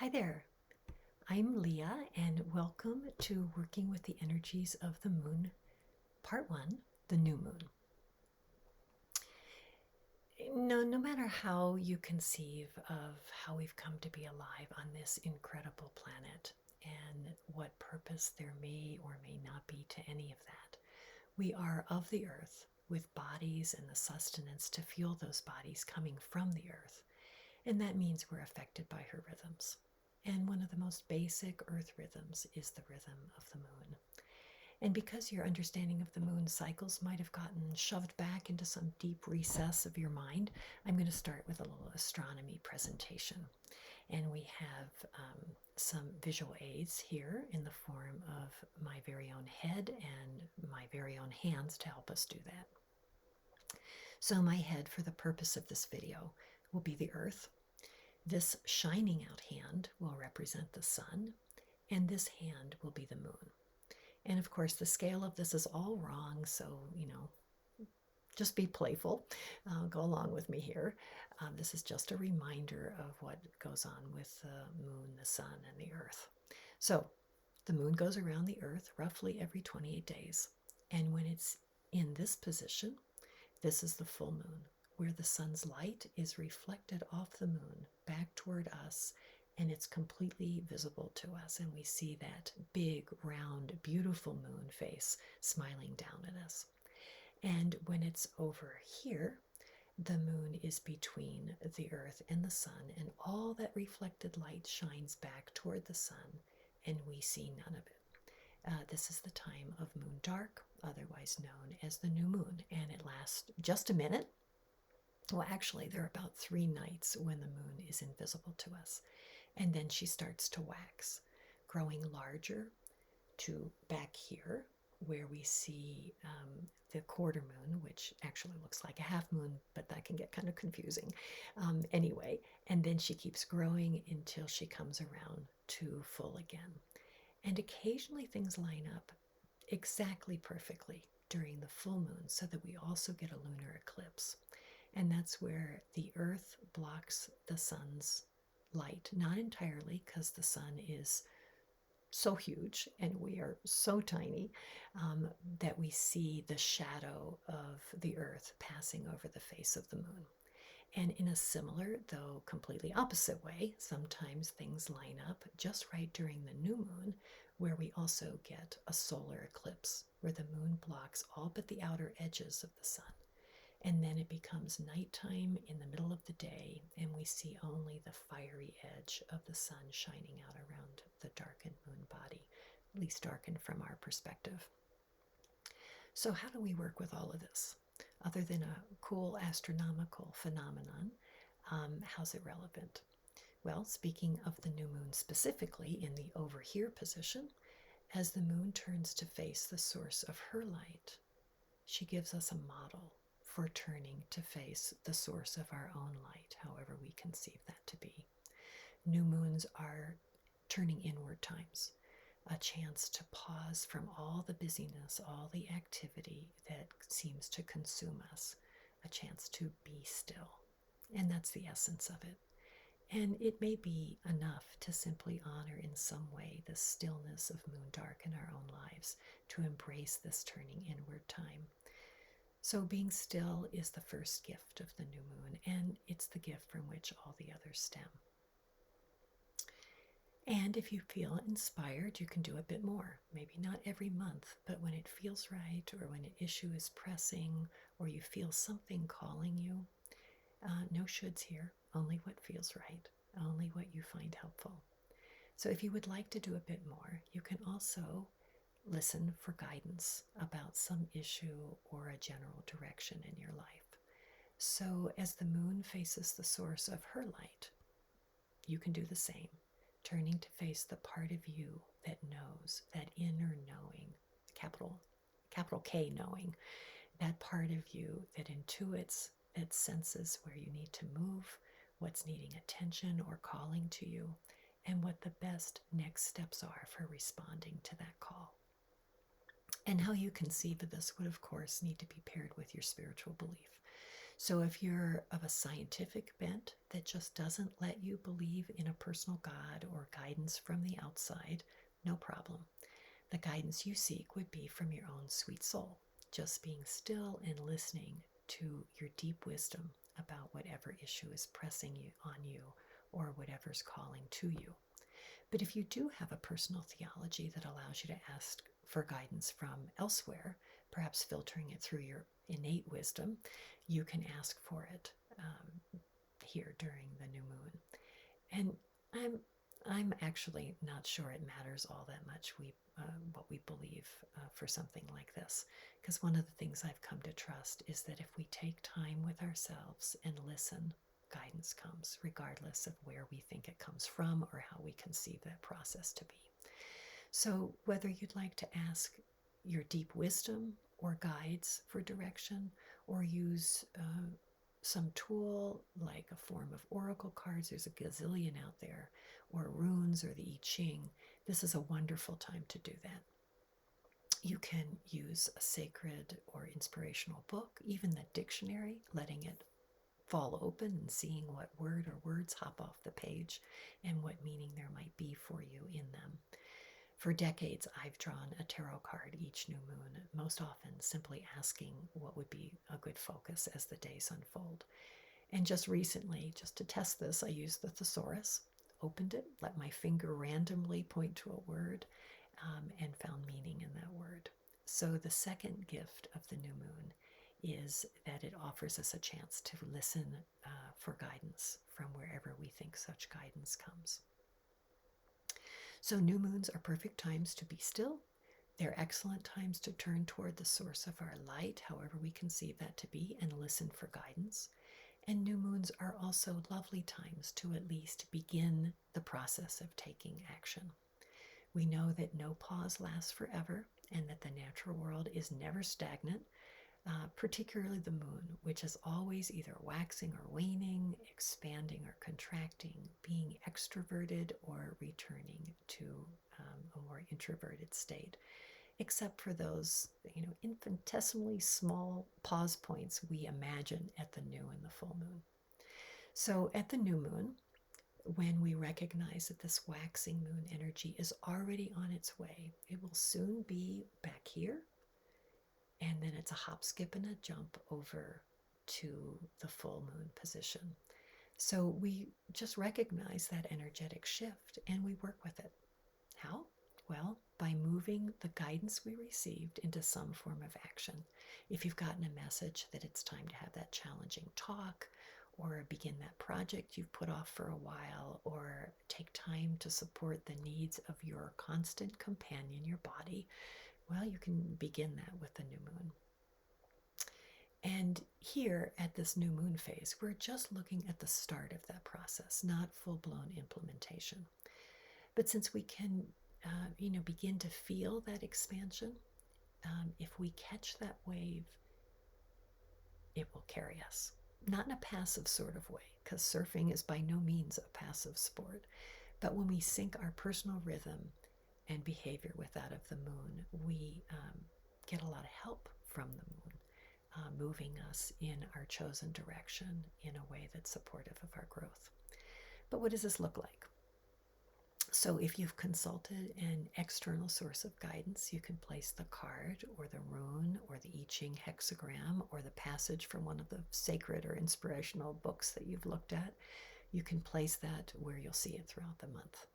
Hi there, I'm Leah, and welcome to Working with the Energies of the Moon, Part 1, the New Moon. No matter how you conceive of how we've come to be alive on this incredible planet and what purpose there may or may not be to any of that, we are of the earth with bodies and the sustenance to fuel those bodies coming from the earth. And that means we're affected by her rhythms. And one of the most basic earth rhythms is the rhythm of the moon. And because your understanding of the moon's cycles might have gotten shoved back into some deep recess of your mind, I'm going to start with a little astronomy presentation. And we have some visual aids here in the form of my very own head and my very own hands to help us do that. So my head, for the purpose of this video, will be the Earth. This shining out hand will represent the sun, and this hand will be the moon. And of course, the scale of this is all wrong, so, just be playful. Go along with me here. This is just a reminder of what goes on with the moon, the sun, and the earth. So, the moon goes around the earth roughly every 28 days. And when it's in this position, this is the full moon, where the sun's light is reflected off the moon back toward us, and it's completely visible to us. And we see that big, round, beautiful moon face smiling down at us. And when it's over here, the moon is between the earth and the sun, and all that reflected light shines back toward the sun, and we see none of it. This is the time of moon dark, otherwise known as the new moon, and it lasts just a minute. Well, actually, there are about 3 nights when the moon is invisible to us, and then she starts to wax, growing larger to back here, where we see the quarter moon, which actually looks like a half moon, but that can get kind of confusing. Anyway, and then she keeps growing until she comes around to full again. And occasionally things line up exactly perfectly during the full moon so that we also get a lunar eclipse. And that's where the earth blocks the sun's light, not entirely, because the sun is so huge and we are so tiny that we see the shadow of the earth passing over the face of the moon. And in a similar, though completely opposite way, sometimes things line up just right during the new moon, where we also get a solar eclipse, where the moon blocks all but the outer edges of the sun. And then it becomes nighttime in the middle of the day, and we see only the fiery edge of the sun shining out around the darkened moon body, at least darkened from our perspective. So how do we work with all of this? Other than a cool astronomical phenomenon, how's it relevant? Well, speaking of the new moon specifically in the over here position, as the moon turns to face the source of her light, she gives us a model for turning to face the source of our own light, however we conceive that to be. New moons are turning inward times, a chance to pause from all the busyness, all the activity that seems to consume us, a chance to be still. And that's the essence of it. And it may be enough to simply honor in some way the stillness of moon dark in our own lives, to embrace this turning inward time. So being still is the first gift of the new moon, and it's the gift from which all the others stem. And if you feel inspired, you can do a bit more. Maybe not every month, but when it feels right, or when an issue is pressing, or you feel something calling you. No shoulds here, only what feels right, only what you find helpful. So if you would like to do a bit more, you can also listen for guidance about some issue or a general direction in your life. So as the moon faces the source of her light, you can do the same, turning to face the part of you that knows, that inner knowing, capital K knowing, that part of you that intuits, that senses where you need to move, what's needing attention or calling to you, and what the best next steps are for responding to that call. And how you conceive of this would, of course, need to be paired with your spiritual belief. So if you're of a scientific bent that just doesn't let you believe in a personal God or guidance from the outside, no problem. The guidance you seek would be from your own sweet soul, just being still and listening to your deep wisdom about whatever issue is pressing you on you or whatever's calling to you. But if you do have a personal theology that allows you to ask for guidance from elsewhere, perhaps filtering it through your innate wisdom, you can ask for it here during the new moon. And I'm actually not sure it matters all that much what we believe for something like this, because one of the things I've come to trust is that if we take time with ourselves and listen, guidance comes, regardless of where we think it comes from or how we conceive that process to be. So whether you'd like to ask your deep wisdom or guides for direction, or use some tool like a form of oracle cards, there's a gazillion out there, or runes or the I Ching, this is a wonderful time to do that. You can use a sacred or inspirational book, even the dictionary, letting it fall open and seeing what word or words hop off the page and what meaning there might be for you in them. For decades, I've drawn a tarot card each new moon, most often simply asking what would be a good focus as the days unfold. And just recently, just to test this, I used the thesaurus, opened it, let my finger randomly point to a word, and found meaning in that word. So the second gift of the new moon is that it offers us a chance to listen for guidance from wherever we think such guidance comes. So new moons are perfect times to be still. They're excellent times to turn toward the source of our light, however we conceive that to be, and listen for guidance. And new moons are also lovely times to at least begin the process of taking action. We know that no pause lasts forever and that the natural world is never stagnant, particularly the moon, which is always either waxing or waning, expanding or contracting, being extroverted or returning to a more introverted state, except for those, infinitesimally small pause points we imagine at the new and the full moon. So at the new moon, when we recognize that this waxing moon energy is already on its way, it will soon be back here, and then it's a hop, skip, and a jump over to the full moon position. So we just recognize that energetic shift and we work with it. How? Well, by moving the guidance we received into some form of action. If you've gotten a message that it's time to have that challenging talk, or begin that project you've put off for a while, or take time to support the needs of your constant companion, your body, well, you can begin that with the new moon. And here at this new moon phase, we're just looking at the start of that process, not full-blown implementation. But since we can, begin to feel that expansion, if we catch that wave, it will carry us. Not in a passive sort of way, because surfing is by no means a passive sport. But when we sync our personal rhythm and behavior with that of the moon, we get a lot of help from the moon, moving us in our chosen direction in a way that's supportive of our growth. But what does this look like? So if you've consulted an external source of guidance, you can place the card or the rune or the I Ching hexagram or the passage from one of the sacred or inspirational books that you've looked at. You can place that where you'll see it throughout the month.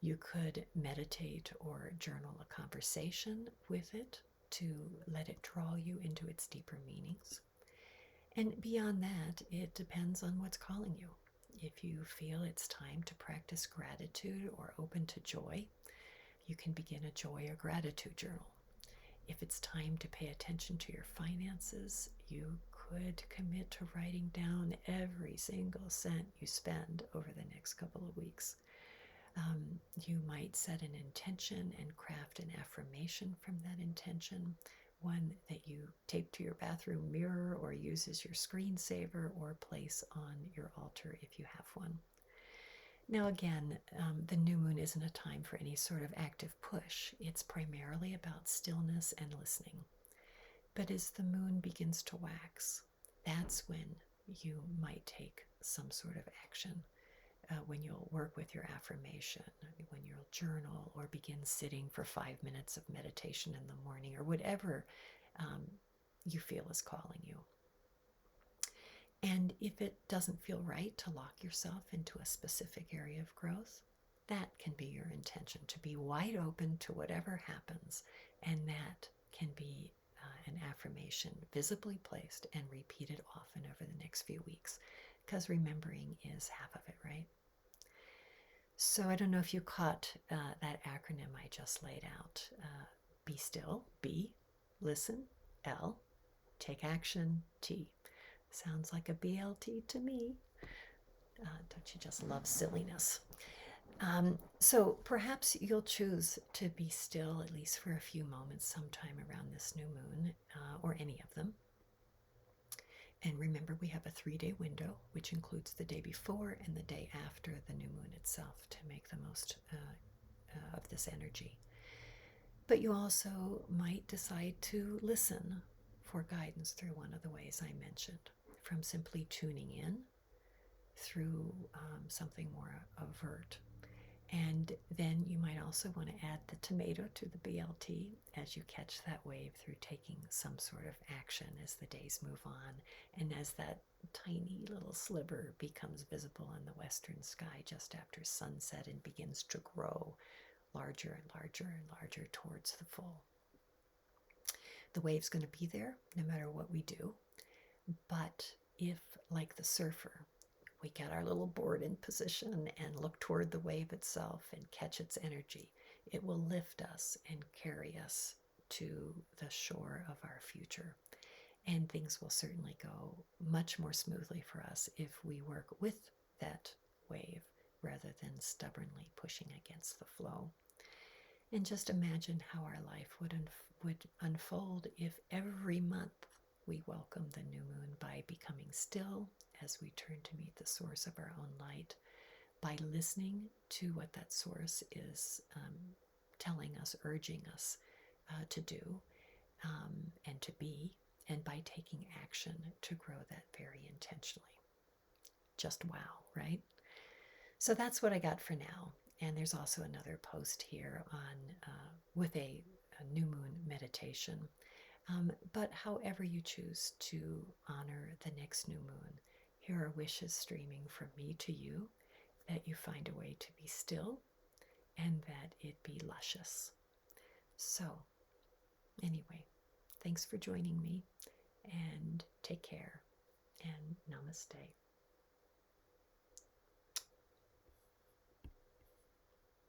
You could meditate or journal a conversation with it to let it draw you into its deeper meanings. And beyond that, it depends on what's calling you. If you feel it's time to practice gratitude or open to joy, you can begin a joy or gratitude journal. If it's time to pay attention to your finances, you could commit to writing down every single cent you spend over the next couple of weeks. You might set an intention and craft an affirmation from that intention, one that you tape to your bathroom mirror or use as your screensaver or place on your altar if you have one. Now again, the new moon isn't a time for any sort of active push. It's primarily about stillness and listening. But as the moon begins to wax, that's when you might take some sort of action. When you'll work with your affirmation, when you'll journal or begin sitting for 5 minutes of meditation in the morning, or whatever you feel is calling you. And if it doesn't feel right to lock yourself into a specific area of growth, that can be your intention, to be wide open to whatever happens. And that can be an affirmation visibly placed and repeated often over the next few weeks, because remembering is half of it, right? So I don't know if you caught that acronym I just laid out. Be still, B, listen, L, take action, T. Sounds like a BLT to me. Don't you just love silliness? So perhaps you'll choose to be still, at least for a few moments, sometime around this new moon, or any of them. And remember, we have a 3-day window, which includes the day before and the day after the new moon itself, to make the most of this energy. But you also might decide to listen for guidance through one of the ways I mentioned, from simply tuning in through something more overt. And then you might also want to add the tomato to the BLT as you catch that wave through taking some sort of action as the days move on, and as that tiny little sliver becomes visible in the western sky just after sunset and begins to grow larger and larger and larger towards the full. The wave's going to be there no matter what we do. But if, like the surfer, we get our little board in position and look toward the wave itself and catch its energy, it will lift us and carry us to the shore of our future. And things will certainly go much more smoothly for us if we work with that wave rather than stubbornly pushing against the flow. And just imagine how our life would unfold if every month we welcome the new moon by becoming still as we turn to meet the source of our own light, by listening to what that source is telling us, urging us to do and to be, and by taking action to grow that very intentionally. Just wow, right? So that's what I got for now. And there's also another post here on with a new moon meditation. But however you choose to honor the next new moon, here are wishes streaming from me to you, that you find a way to be still and that it be luscious. So, anyway, thanks for joining me, and take care, and namaste.